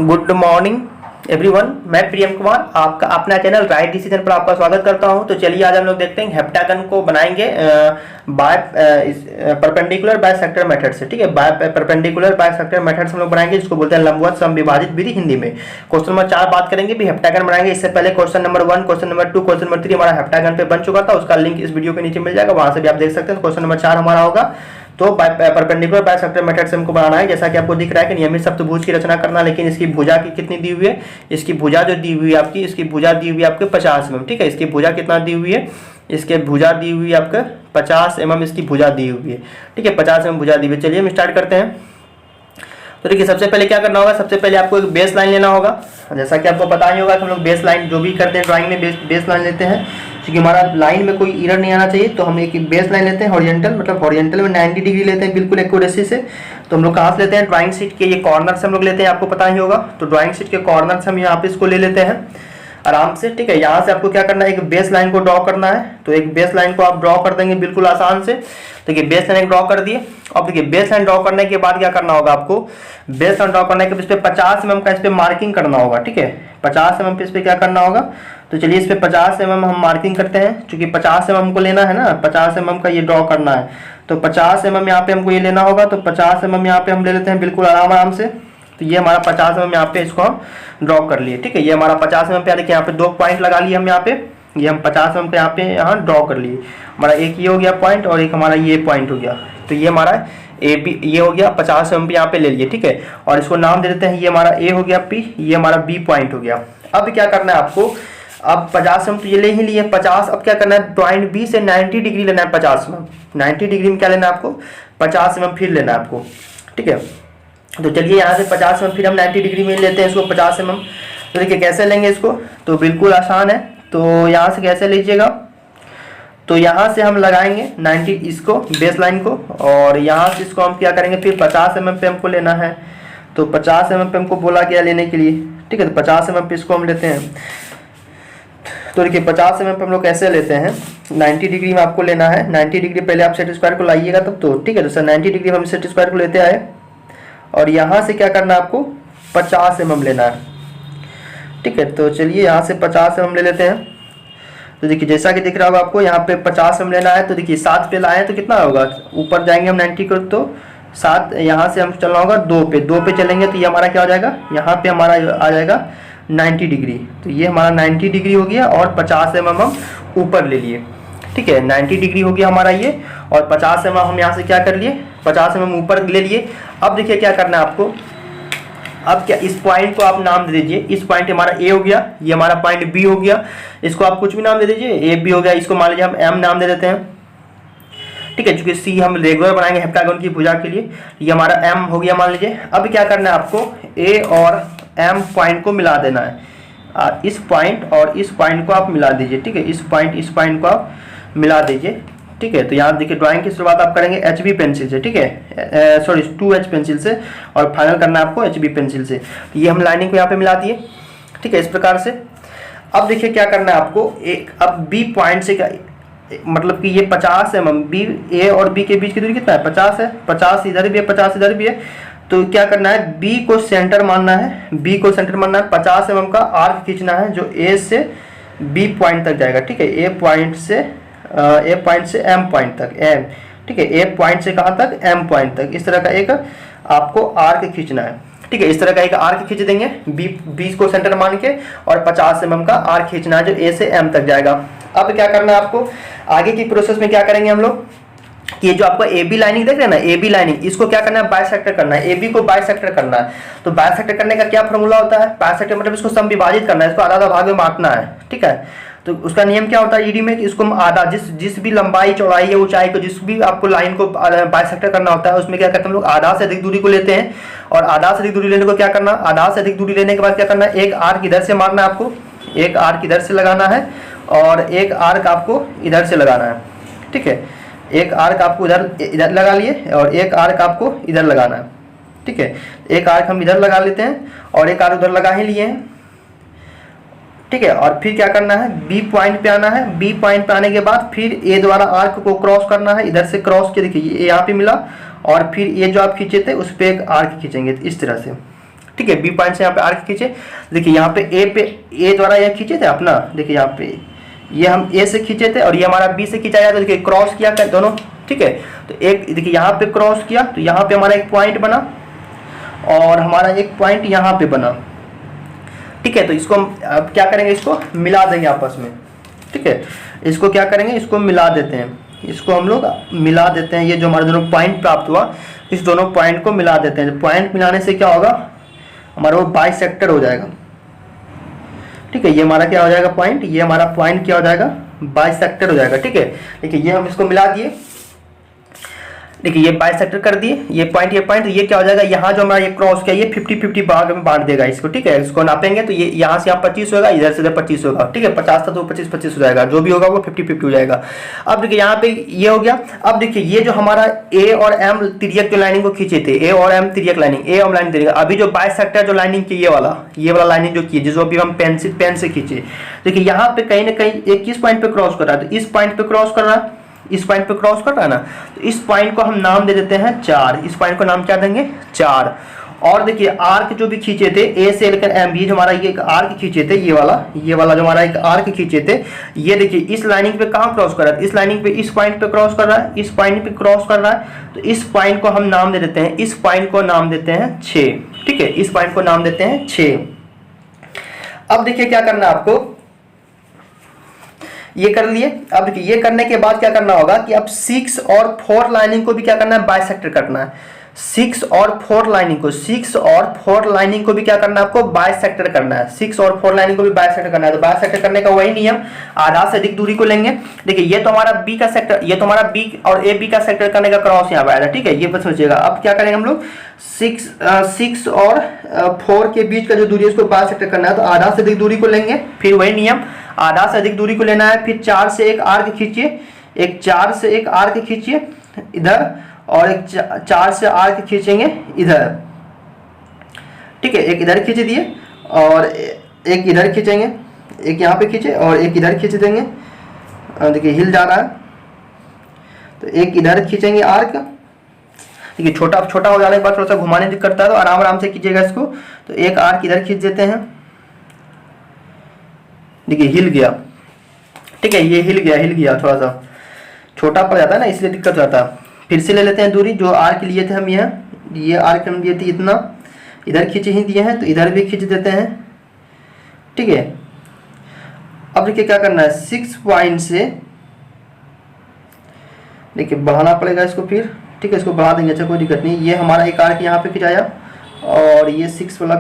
Good morning everyone, मैं प्रियम कुमार आपका अपना चैनल राइट डिसीजन पर आपका स्वागत करता हूं। तो चलिए आज हम लोग देखते हैं हेप्टागन को बनाएंगे बाय परपेंडिकुलर बायसेक्टर मेथड से। ठीक है, बाय परपेंडिकुलर बायसेक्टर मेथड से हम लोग बनाएंगे, जिसको बोलते हैं लंबवत समविभाजित विधि हिंदी में। क्वेश्चन नंबर 4 बात करेंगे भी हेप्टागन बनाएंगे। इससे पहले question number 1, question number 2, question number 3 हमारा हेप्टागन पे बन चुका था, उसका लिंक इस वीडियो के नीचे मिल जाएगा, वहां से भी आप देख सकते हैं। क्वेश्चन नंबर 4 हमारा होगा। तो परपेंडिकुलर बायसेक्टर मेथड से हमको बनाना है। जैसा कि आपको दिख रहा है कि नियमित सप्तभुज की रचना करना, लेकिन इसकी भुजा की कितनी दी हुई है, इसकी भुजा जो दी हुई है आपकी, इसकी भुजा दी हुई है आपके 50 mm। ठीक है, इसकी भुजा कितना दी हुई है, इसके भुजा दी हुई है आपके 50 mm इसकी भुजा दी हुई है। ठीक है, 50 mm भुजा दी हुई है। चलिए हम स्टार्ट करते हैं। तो देखिए सबसे पहले क्या करना होगा, सबसे पहले आपको एक बेस लाइन लेना होगा। जैसा कि आपको पता ही होगा कि हम लोग बेस लाइन जो भी करते हैं ड्राइंग में बेस लाइन लेते हैं, क्योंकि हमारा लाइन में कोई एरर नहीं आना चाहिए। तो हम एक बेस लाइन लेते हैं हॉरिजॉन्टल, मतलब हॉरिजॉन्टल में 90 डिग्री लेते हैं बिल्कुल एक्यूरेसी से। तो हम लोग कहाँ से लेते हैं, ड्राइंग शीट के ये कॉर्नर से हम लोग लेते हैं, आपको पता ही होगा। तो ड्राइंग शीट के कॉर्नर से हम यहाँ पे इसको ले लेते हैं आराम से। ठीक है, यहाँ से आपको क्या करना है, एक बेस लाइन को ड्रॉ करना है। तो एक बेस लाइन को आप ड्रॉ कर देंगे बिल्कुल आसान से। देखिए बेस लाइन ड्रॉ कर दिए। अब देखिए बेस लाइन ड्रॉ करने के बाद क्या करना होगा आपको, बेस लाइन ड्रॉ करने के बाद इस पे 50 mm का इस पे मार्किंग करना होगा। ठीक है, 50 mm पे इस पे क्या करना होगा, तो चलिए इस पे 50 mm हम मार्किंग करते हैं, क्योंकि 50 mm को लेना है ना, 50 mm का ये ड्रॉ करना है। तो 50 mm यहाँ पे हमको ये लेना होगा। तो 50 mm यहाँ पे हम ले लेते हैं बिल्कुल आराम से। तो ये हमारा 50 mm यहाँ पे इसको हम ड्रॉ कर लिए। ठीक है, ये हमारा 50 mm पे, देखिए यहाँ पे 2 पॉइंट लगा लिए हम यहाँ पे, ये हम 50 mm पे यहाँ ड्रॉ कर लिए। हमारा एक ये हो गया पॉइंट और एक हमारा ये पॉइंट हो गया। तो ये हमारा ए बी ये हो गया, 50 mm पे यहाँ पे ले लिए। ठीक है, और इसको नाम दे देते हैं, ये हमारा ए हो गया पी, ये हमारा बी पॉइंट हो गया। अब क्या करना है आपको, अब 50 mm तो ये ले ही लिए 50। अब क्या करना है, पॉइंट बी से 90 डिग्री लेना है 50 mm। 90 डिग्री में क्या लेना है आपको, 50 mm फिर लेना है आपको। ठीक है, तो चलिए यहाँ से 50 mm फिर हम 90 डिग्री में लेते हैं इसको 50 mm। तो देखिए कैसे लेंगे इसको, तो बिल्कुल आसान है। तो यहाँ से कैसे लीजिएगा, तो यहाँ से हम लगाएंगे 90 इसको बेस लाइन को, और यहाँ से इसको हम क्या करेंगे, फिर 50 mm पे हमको लेना है। तो 50 mm पे हमको बोला गया लेने के लिए। ठीक है, तो 50 mm पे इसको हम लेते हैं। तो देखिए 50 mm पे हम लोग कैसे लेते हैं, 90 डिग्री में आपको लेना है। 90 डिग्री पहले आप सेट स्क्वायर को लाइएगा तब तो। ठीक है, तो सर 90 डिग्री में हम सेट स्क्वायर को लेते आए, और यहाँ से क्या करना है आपको, 50 mm लेना है। ठीक है, तो चलिए यहाँ से 50 mm ले लेते हैं। तो देखिए जैसा कि दिख रहा होगा आपको, यहाँ पे 50 mm लेना है। तो देखिए 7 पे लाए तो कितना होगा, ऊपर जाएंगे हम 90 को, तो 7 यहाँ से हम चलना होगा 2 पे चलेंगे। तो ये हमारा क्या हो जाएगा, यहाँ पे हमारा आ जाएगा 90 डिग्री। तो ये हमारा 90 डिग्री हो गया, और 50 mm हम ऊपर ले लिए। ठीक है, 90 डिग्री हो गया हमारा ये, और 50 mm हम यहाँ से क्या कर लिए, 50 mm ऊपर ले लिए। अब देखिए क्या करना है आपको, अब क्या, इस पॉइंट को आप नाम दे दीजिए। इस पॉइंट हमारा ए हो गया, ये हमारा पॉइंट बी हो गया, इसको आप कुछ भी नाम दे दीजिए, ए बी हो गया। इसको मान लीजिए हम एम नाम दे देते हैं। ठीक है, चूंकि सी हम रेगुलर बनाएंगे हेप्टागन की भुजा के लिए, ये हमारा एम हो गया मान लीजिए। अब क्या करना है आपको, ए और एम पॉइंट को मिला देना है। इस पॉइंट और इस पॉइंट को आप मिला दीजिए। ठीक है, इस पॉइंट को आप मिला दीजिए। ठीक है, तो यहाँ देखिए ड्राइंग की शुरुआत आप करेंगे HB पेंसिल से। ठीक है, सॉरी 2H पेंसिल से, और फाइनल करना है आपको HB पेंसिल से। तो ये हम लाइनिंग को यहाँ पे मिला दिए। ठीक है, इस प्रकार से। अब देखिए क्या करना है आपको, एक अब B पॉइंट से क्या, मतलब कि ये 50 mm, बी ए और बी के बीच की दूरी कितना है, 50 है। 50 इधर भी है, 50 इधर भी है। तो क्या करना है, बी को सेंटर मानना है, बी को सेंटर मानना है। 50 mm का आर्क खींचना है जो ए से बी पॉइंट तक जाएगा। ठीक है, ए पॉइंट से एम पॉइंट तक, एम। ठीक है, ए पॉइंट से कहाँ तक, एम पॉइंट तक। इस तरह का एक आपको आर्क खींचना है। ठीक है, इस तरह का एक आर्क खींच देंगे बी को सेंटर मान के, और 50 mm का आर्क खींचना है जो ए से एम तक जाएगा। अब क्या करना है आपको, आगे की प्रोसेस में क्या करेंगे हम लोग, कि ये जो आपको ए बी लाइनिंग देख रहे हैं ना, ए बी लाइनिंग, इसको क्या करना है, बायसेक्टर करना है। ए बी को बायसेक्टर करना है। तो बायसेक्टर करने का क्या फॉर्मूला होता है, बायसेक्टर मतलब इसको समविभाजित करना है, इसको आधा आधा भाग में बांटना है। ठीक है, तो उसका नियम क्या होता है ईडी में, कि इसको हम आधा, जिस भी लंबाई चौड़ाई या ऊंचाई को, जिस भी आपको लाइन को बायसेक्टर करना होता है, उसमें क्या करते हैं हम लोग, आधा से अधिक दूरी को लेते हैं। और आधा से अधिक दूरी लेने को क्या करना, आधा से अधिक दूरी लेने के बाद क्या करना है, एक आर्क इधर से मारना है आपको, एक आर्क इधर से लगाना है, और एक आर्क आपको इधर से लगाना है। ठीक है, एक आर्क आपको इधर लगा लिए, और एक आर्क आपको इधर लगाना है। ठीक है, एक आर्क हम इधर लगा लेते हैं, और एक आर्क उधर लगा ही लिए हैं। ठीक है, और फिर क्या करना है, बी पॉइंट पे आना है। बी पॉइंट पे आने के बाद फिर ए द्वारा आर्क को क्रॉस करना है, इधर से क्रॉस के देखिए ये यहाँ पे मिला, और फिर ये जो आप खींचे थे उस पर एक आर्क खींचेंगे इस तरह से। ठीक है, बी पॉइंट से यहाँ पे आर्क खींचे। देखिए यहाँ पे ए द्वारा ये खींचे थे अपना, देखिए यहाँ पे ये हम ए से खींचे थे और ये हमारा बी से खींचा जाता है। देखिए क्रॉस किया क्या दोनों, ठीक है, तो एक देखिए यहाँ पे क्रॉस किया तो यहाँ पे हमारा एक पॉइंट बना और हमारा एक पॉइंट यहाँ पे बना, ठीक है। तो इसको हम अब क्या करेंगे, इसको मिला देंगे आपस में, ठीक है। इसको क्या करेंगे, इसको मिला देते हैं, इसको हम लोग मिला देते हैं। ये जो हमारे दोनों पॉइंट प्राप्त हुआ, इस दोनों पॉइंट को मिला देते हैं। पॉइंट मिलाने से क्या होगा, हमारा वो बाइसेक्टर हो जाएगा, ठीक है। ये हमारा क्या हो जाएगा पॉइंट, ये हमारा पॉइंट क्या हो जाएगा, बाइसेक्टर हो जाएगा, ठीक है। देखिए ये हम इसको मिला दिए, देखिए ये बाइसेक्टर कर दिए, ये पॉइंट ये क्या हो जाएगा, यहाँ जो हमारा ये क्रॉस किया ये 50-50 भाग में बांट देगा इसको, ठीक है। इसको नापेंगे तो ये यहाँ से यहाँ 25 होगा, इधर से इधर 25 होगा, ठीक है। 50 था तो 25-25 हो जाएगा, जो भी होगा वो 50-50 हो जाएगा। अब देखिए यहाँ पे ये हो गया। अब देखिए ये जो हमारा ए और एम तिर्यक जो लाइनिंग को खींचे थे, ए और एम तिर्यक लाइनिंग, ए और लाइनिंग तिर्यक, अभी जो बाइसेक्टर जो लाइनिंग की ये वाला लाइनिंग जो की जिसको अभी हम पेन से खींचे, देखिए यहाँ पे कहीं ना कहीं एक किस पॉइंट पे क्रॉस कर रहा है, तो इस पॉइंट पे क्रॉस कर रहा है, इस पॉइंट पे क्रॉस कर रहा है ना, तो इस पॉइंट को हम नाम दे देते हैं 4। इस पॉइंट को नाम क्या देंगे, 4। और देखिए आर्क जो भी खींचे थे ए से लेकर एम, ये जो हमारा ये एक आर्क खींचे थे, ये वाला जो हमारा एक आर्क खींचे थे, ये देखिए इस लाइनिंग पे कहाँ क्रॉस कर रहा है, इस लाइनिंग पे इस पॉइंट पे क्रॉस कर रहा है, इस पॉइंट पे क्रॉस कर रहा है। तो इस पॉइंट को हम नाम दे देते हैं, इस पॉइंट को नाम देते हैं 6, ठीक है। इस पॉइंट को नाम देते हैं 6। अब देखिए क्या करना है आपको, ये कर लिए। अब देखिए ये करने के बाद क्या करना होगा कि अब 6 और 4 लाइनिंग को भी क्या करना है, बाइसेक्टर करना है। 6 और 4 लाइनिंग को भी क्या करना है आपको, बाइसेक्टर करना है। 6 और 4 लाइनिंग को भी बाइसेक्टर करना है। तो बाइसेक्टर करने का वही नियम, आधा से अधिक दूरी को लेंगे। देखिए ये तो हमारा बी का सेक्टर, ये तो हमारा बी और ए बी का सेक्टर करने का क्रॉस यहाँ पे आएगा, ठीक है। ये बस सोचिएगा। अब क्या करेंगे हम लोग, 6 और 4 के बीच का जो दूरी है उसको बाइसेक्टर करना है, तो आधा से अधिक दूरी को लेंगे। फिर वही नियम, आधा से अधिक दूरी को लेना है। फिर 4 से एक आर्क खींचिए, एक 4 से एक आर्क खींचिए इधर, और एक 4 से आर्क खींचेंगे इधर, ठीक है। एक इधर खींच दिए और एक इधर खींचेंगे, एक यहाँ पे खींचे और एक इधर खींच देंगे। देखिए हिल जा रहा है, तो एक इधर खींचेंगे आर्क। देखिए छोटा हो जाने के बाद थोड़ा सा घुमाने दिक्कत करता है, तो आराम से कीजिएगा इसको। तो एक आर्क इधर खींच देते हैं, देखिए हिल गया, ठीक है। ये हिल गया, थोड़ा सा छोटा पड़ जाता है ना, इसलिए दिक्कत हो जाता है। फिर से ले लेते हैं दूरी, जो आर्क लिए थे हम, ये आर्क हम लिए थे इतना, इधर खींच ही दिए हैं, तो इधर भी खींच देते हैं, ठीक है। अब देखिए क्या करना है, 6 पॉइंट से देखिए बढ़ाना पड़ेगा इसको फिर, ठीक है। इसको बढ़ा देंगे, अच्छा कोई दिक्कत नहीं। ये हमारा एक आर्क यहाँ पे खिंचाया और ये 6 वाला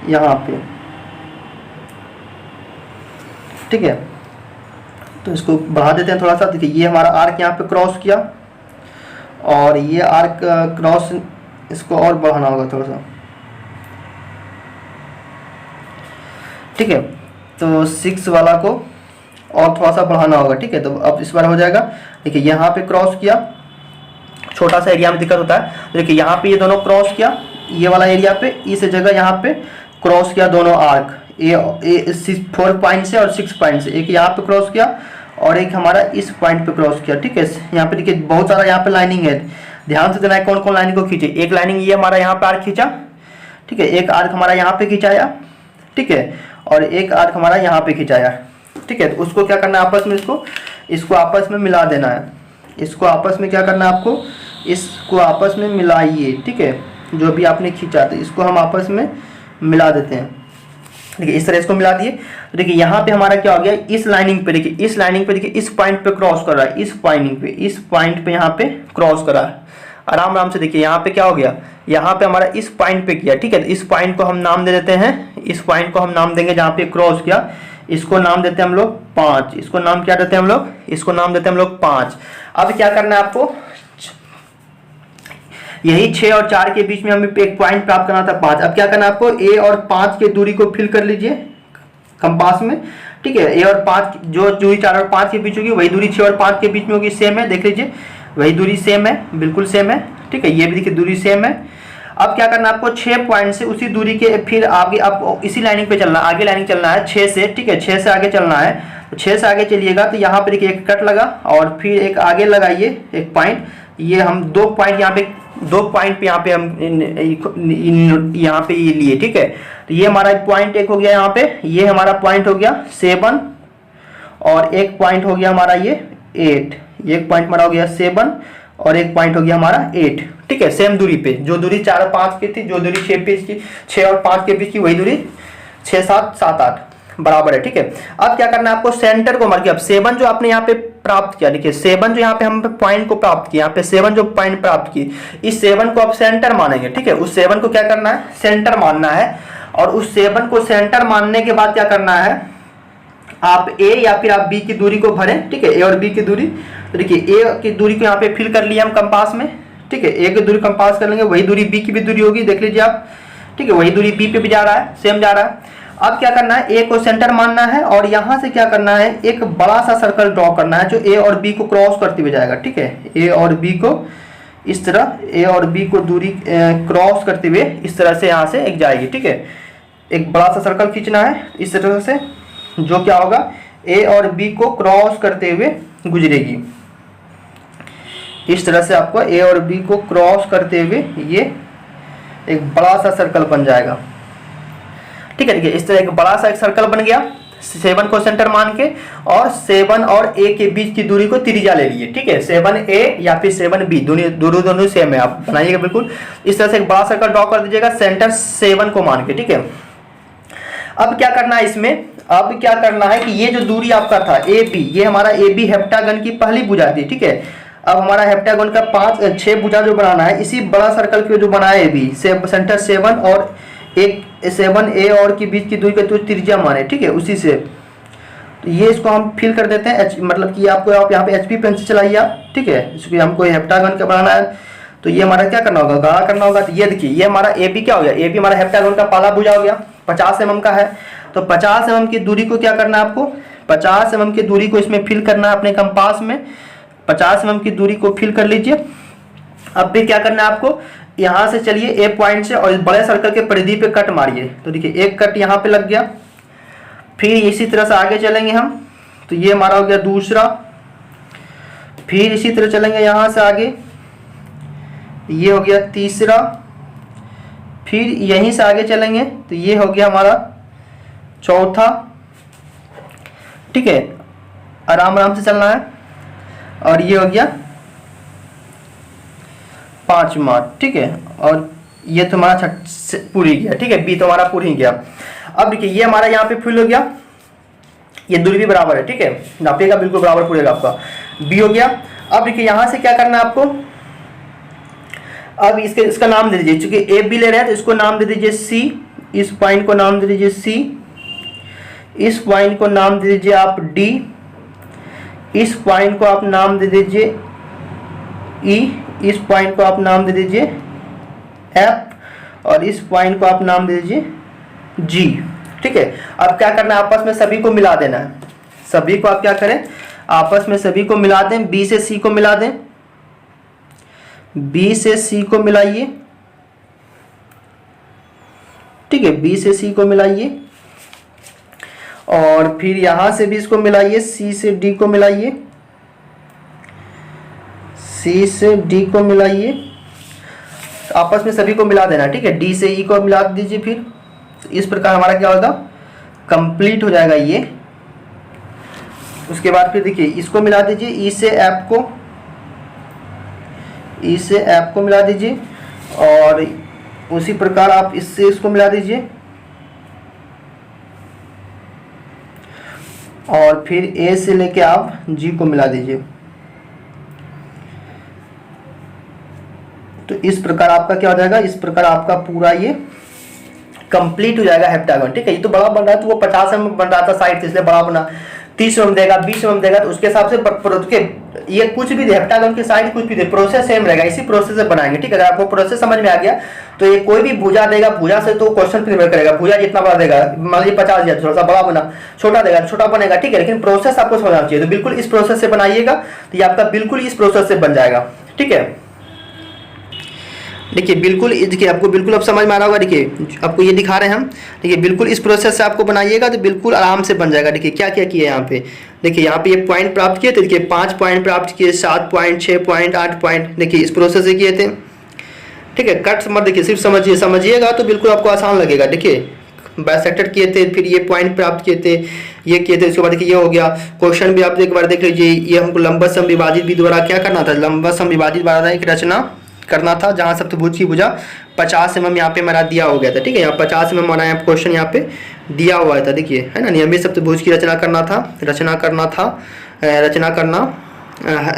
यहाँ पे, ठीक है। तो इसको बढ़ा देते हैं थोड़ा सा। देखिए ये हमारा आर्क यहाँ पे क्रॉस किया और ये आर्क क्रॉस, इसको और बढ़ाना होगा थोड़ा सा, ठीक है। तो 6 वाला को और थोड़ा सा बढ़ाना होगा, ठीक है। तो अब इस बार हो जाएगा। देखिए यहाँ पे क्रॉस किया, छोटा सा एरिया में दिक्कत होता है। देखिए यहाँ पे ये दोनों क्रॉस किया, ये वाला एरिया पे, इस जगह यहाँ पे क्रॉस किया दोनों आर्क, ए 4 पॉइंट से और 6 पॉइंट से। एक यहाँ पे क्रॉस किया और एक हमारा इस पॉइंट पे क्रॉस किया, ठीक है। यहाँ पे देखिए बहुत सारा यहाँ पे लाइनिंग है, ध्यान से देना है कौन कौन लाइनिंग को खींचे। एक लाइनिंग ये हमारा यहाँ पे आर्क खींचा, ठीक है। एक आर्क हमारा यहाँ पे खिंचाया, ठीक है। और एक आर्क हमारा यहाँ पे खिंचाया, ठीक है। तो उसको क्या करना है, आपस में इसको आपस में मिला देना है। इसको आपस में क्या करना है आपको, इसको आपस में मिलाइए, ठीक है। जो भी आपने खींचा तो इसको हम आपस में मिला देते हैं। देखिए इस तरह इसको मिला दिए। तो देखिए यहाँ पे हमारा क्या हो गया, इस लाइनिंग पे देखिए, इस लाइनिंग पे देखिए, इस पॉइंट पे क्रॉस कर रहा है, इस पॉइंट पे यहाँ पे क्रॉस कर रहा है। आराम से देखिए यहाँ पे क्या हो गया, यहाँ पे हमारा इस पॉइंट पे किया, ठीक है। इस पॉइंट को हम नाम दे देते हैं, इस पॉइंट को हम नाम देंगे जहाँ पे क्रॉस किया, इसको नाम देते हैं हम लोग 5। इसको नाम क्या देते हैं हम लोग, इसको नाम देते हैं हम लोग 5। अब क्या करना है आपको, यही 6 और 4 के बीच में हमें एक पॉइंट प्राप्त करना था 5। अब क्या करना है आपको, ए और 5 की दूरी को फिल कर लीजिए कंपास में, ठीक है। ए और 5 जो दूरी 4 और 5 के बीच होगी वही दूरी 6 और 5 के बीच में होगी, सेम है, देख लीजिए वही दूरी सेम है, बिल्कुल सेम है, ठीक है। ये भी देखिए दूरी सेम है। अब क्या करना है आपको, 6 पॉइंट से उसी दूरी के फिर आगे आपको इसी लाइनिंग पे चलना, आगे लाइनिंग चलना है 6 से, ठीक है। 6 से आगे चलना है, तो 6 से आगे चलिएगा तो यहाँ पे देखिए एक कट लगा और फिर एक आगे लगाइए एक पॉइंट। ये हम 2 पॉइंट यहाँ पे दो पॉइंट पे यहाँ पे हम यहाँ पे ये लिए, ठीक है। तो ये हमारा पॉइंट एक हो गया यहाँ पे, ये हमारा पॉइंट हो गया 7 और एक पॉइंट हो गया हमारा ये 8, एक पॉइंट हमारा हो गया 7 और एक पॉइंट हो गया हमारा 8, ठीक है। सेम दूरी पे, जो दूरी 4 और 5 की थी, जो दूरी 6 पे की, 6 और 5 के बीच की, वही दूरी 6 7 7 8 बराबर है, ठीक है। अब क्या करना है आपको, सेंटर को मार्क किया। अब 7 जो आपने यहाँ पे प्राप्त किया, देखिए 7 जो यहाँ पे हम पॉइंट को प्राप्त किया, यहाँ पे 7 जो पॉइंट प्राप्त की, इस 7 को आप सेंटर मानेंगे, ठीक है। उस 7 को क्या करना है, सेंटर मानना है। और उस 7 को सेंटर मानने के बाद क्या करना है, आप ए या फिर आप बी की दूरी को भरें, ठीक है, ए और बी की दूरी। तो देखिए ए की दूरी को यहाँ पे फिल कर लिया हम कंपास में, ठीक है। ए की दूरी कंपास कर लेंगे, वही दूरी बी की भी दूरी होगी, देख लीजिए आप, ठीक है। वही दूरी बी पे भी जा रहा है, सेम जा रहा है। अब क्या करना है, ए को सेंटर मानना है और यहाँ से क्या करना है, एक बड़ा सा सर्कल ड्रॉ करना है जो ए और बी को क्रॉस करते हुए जाएगा, ठीक है। ए और बी को इस तरह, ए और बी को दूरी क्रॉस करते हुए इस तरह से यहाँ से एक जाएगी, ठीक है। एक बड़ा सा सर्कल खींचना है इस तरह से, जो क्या होगा, ए और बी को क्रॉस करते हुए गुजरेगी। इस तरह से आपको ए और बी को क्रॉस करते हुए ये एक बड़ा सा सर्कल बन जाएगा, ठीक है। देखिए इस तरह एक बड़ा सा एक सर्कल बन गया, 7 को सेंटर मान के, और 7 और ए के बीच की दूरी को त्रिज्या ले लिए, ठीक है। 7a या फिर 7b दोनों सेम है, आप बनाइएगा बिल्कुल। इस तरह से एक बड़ा सर्कल ड्रॉ कर दीजिएगा सेंटर 7 को मान के, ठीक है। अब क्या करना है इसमें, अब क्या करना है कि ये जो दूरी आपका था ए बी, ये हमारा ए बी हेप्टागन की पहली भुजा थी, ठीक है। अब हमारा हेप्टागन का 6 भुजा जो बनाना है, इसी बड़ा सर्कल के जो बनाया ए बी, सेंटर 7 और एक 7a और के बीच की दूरी को तो त्रिज्या माने, ठीक है, उसी से। तो ये इसको हम फिल कर देते हैं, मतलब कि आपको आप यहाँ पे HP पेन से चलाइए आप, ठीक है। इसको हमको हेप्टागन का बनाना है, तो ये हमारा क्या करना होगा, गाढ़ा करना होगा। तो ये देखिए ये हमारा ए बी क्या हो गया, ए बी हमारा हेप्टागन का पहला भुजा हो गया, 50 mm का है। तो 50 mm की दूरी को क्या करना है आपको, 50 mm की दूरी को इसमें फिल करना है अपने कंपास में, 50 mm की दूरी को फिल कर लीजिए। अब फिर क्या करना है आपको, यहाँ से चलिए ए पॉइंट से और इस बड़े सर्कल के परिधि पे कट मारिए। तो देखिए एक कट यहाँ पे लग गया, फिर इसी तरह से आगे चलेंगे हम, तो ये हमारा हो गया दूसरा, फिर इसी तरह चलेंगे यहाँ से आगे, ये हो गया तीसरा, फिर यहीं से आगे चलेंगे तो ये हो गया हमारा चौथा, ठीक है। आराम आराम से चलना है, और ये हो गया 5वां, ठीक है। और ये तो हमारा पूरी गया, ठीक है, बी तो हमारा पूरी गया। अब देखिए ये हमारा यहाँ पे फिल हो गया, ये दूरी भी बराबर है, ठीक है, नापिएगा बिल्कुल बराबर पूरेगा आपका, बी हो गया। अब देखिए यहाँ से क्या करना है आपको, अब इसका नाम दे दीजिए, चूंकि ए बी ले रहे हैं तो इसको नाम दे दीजिए सी, इस पॉइंट को नाम दे दीजिए सी, इस पॉइंट को नाम दे दीजिए आप डी, इस पॉइंट को आप नाम दे दीजिए ई, इस पॉइंट को आप नाम दे दीजिए एफ, और इस पॉइंट को आप नाम दे दीजिए जी, ठीक है। अब क्या करना है, आपस में सभी को मिला देना है, सभी को आप क्या करें, आपस में सभी को मिला दें, बी से सी को मिला दें, बी से सी को मिलाइए, ठीक है, बी से सी को मिलाइए, और फिर यहां से भी इसको मिलाइए, सी से डी को मिलाइए, सी से डी को मिलाइए, आपस में सभी को मिला देना, ठीक है। डी से ई को मिला दीजिए, फिर इस प्रकार हमारा क्या होगा, कंप्लीट हो जाएगा ये। उसके बाद फिर देखिए इसको मिला दीजिए, ई से एफ को, ई से एफ को मिला दीजिए, और उसी प्रकार आप इससे इसको मिला दीजिए, और फिर ए से लेके आप जी को मिला दीजिए। तो इस प्रकार आपका क्या हो जाएगा, इस प्रकार आपका पूरा ये कंप्लीट हो जाएगा हेप्टागन, ठीक है। ये तो बड़ा बन रहा है, तो वो 50 mm बन रहा था साइड से, इसलिए बड़ा बना। 30 mm देगा, 20 mm देगा, तो उसके हिसाब से ये कुछ भी दे, हेप्टागन की साइड कुछ भी दे, प्रोसेस सेम रहेगा, इसी प्रोसेस से बनाएंगे, ठीक है। अगर आपको प्रोसेस समझ में आ गया तो ये कोई भी भुजा देगा, भुजा से तो क्वेश्चन निर्भर करेगा, भुजा जितना बड़ा देगा, मान लीजिए 50 दिया, थोड़ा सा बड़ा बना, छोटा देगा छोटा बनेगा, ठीक है। लेकिन प्रोसेस आपको समझना चाहिए, तो बिल्कुल इस प्रोसेस से बनाइएगा, तो ये आपका बिल्कुल इस प्रोसेस से बन जाएगा, ठीक है। देखिए बिल्कुल, देखिए आपको बिल्कुल अब समझ में आ रहा होगा, देखिए आपको ये दिखा रहे हैं हम, देखिए बिल्कुल इस प्रोसेस से आपको बनाइएगा तो बिल्कुल आराम से बन जाएगा। देखिए क्या क्या किया यहाँ पे, देखिए यहाँ पे ये पॉइंट प्राप्त किए थे, देखिए 5 पॉइंट प्राप्त किए, 7 पॉइंट, 6 पॉइंट, 8 पॉइंट, देखिए इस प्रोसेस से किए थे, ठीक है, कट्स मत देखिए, सिर्फ समझिएगा तो बिल्कुल आपको आसान लगेगा। देखिए बाइसेक्टर किए थे, फिर ये पॉइंट प्राप्त किए थे, ये किए थे, उसके बाद देखिए ये हो गया। क्वेश्चन भी आप एक बार देख लीजिए, ये हमको लंबा सम विभाजित विधि द्वारा क्या करना था, लंबा सम विभाजित द्वारा एक रचना करना था, जहाँ सप्तभुज की भुजा 50 mm यहाँ पे मेरा दिया हो गया था। ठीक है, यहाँ 50 mm हमारा यहाँ क्वेश्चन यहाँ पे दिया हुआ था, देखिए है ना। नियमित सप्तभुज की रचना करना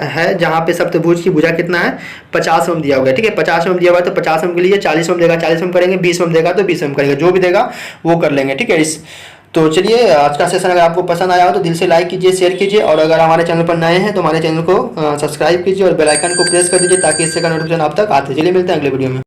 है, जहाँ पे सप्तभुज की भुजा कितना है 50 mm दिया हुआ है। ठीक है, 50 mm दिया हुआ है तो 50 mm के लिए 40 mm देगा, 40 mm करेंगे, 20 mm देगा तो 20 mm करेंगे, जो भी देगा वो कर लेंगे। ठीक है, इस तो चलिए आज का सेशन अगर आपको पसंद आया हो तो दिल से लाइक कीजिए, शेयर कीजिए, और अगर हमारे चैनल पर नए हैं तो हमारे चैनल को सब्सक्राइब कीजिए और बेल आइकन को प्रेस कर दीजिए ताकि इससे का नोटिफिकेशन आप तक आते। चलिए मिलते हैं अगले वीडियो में।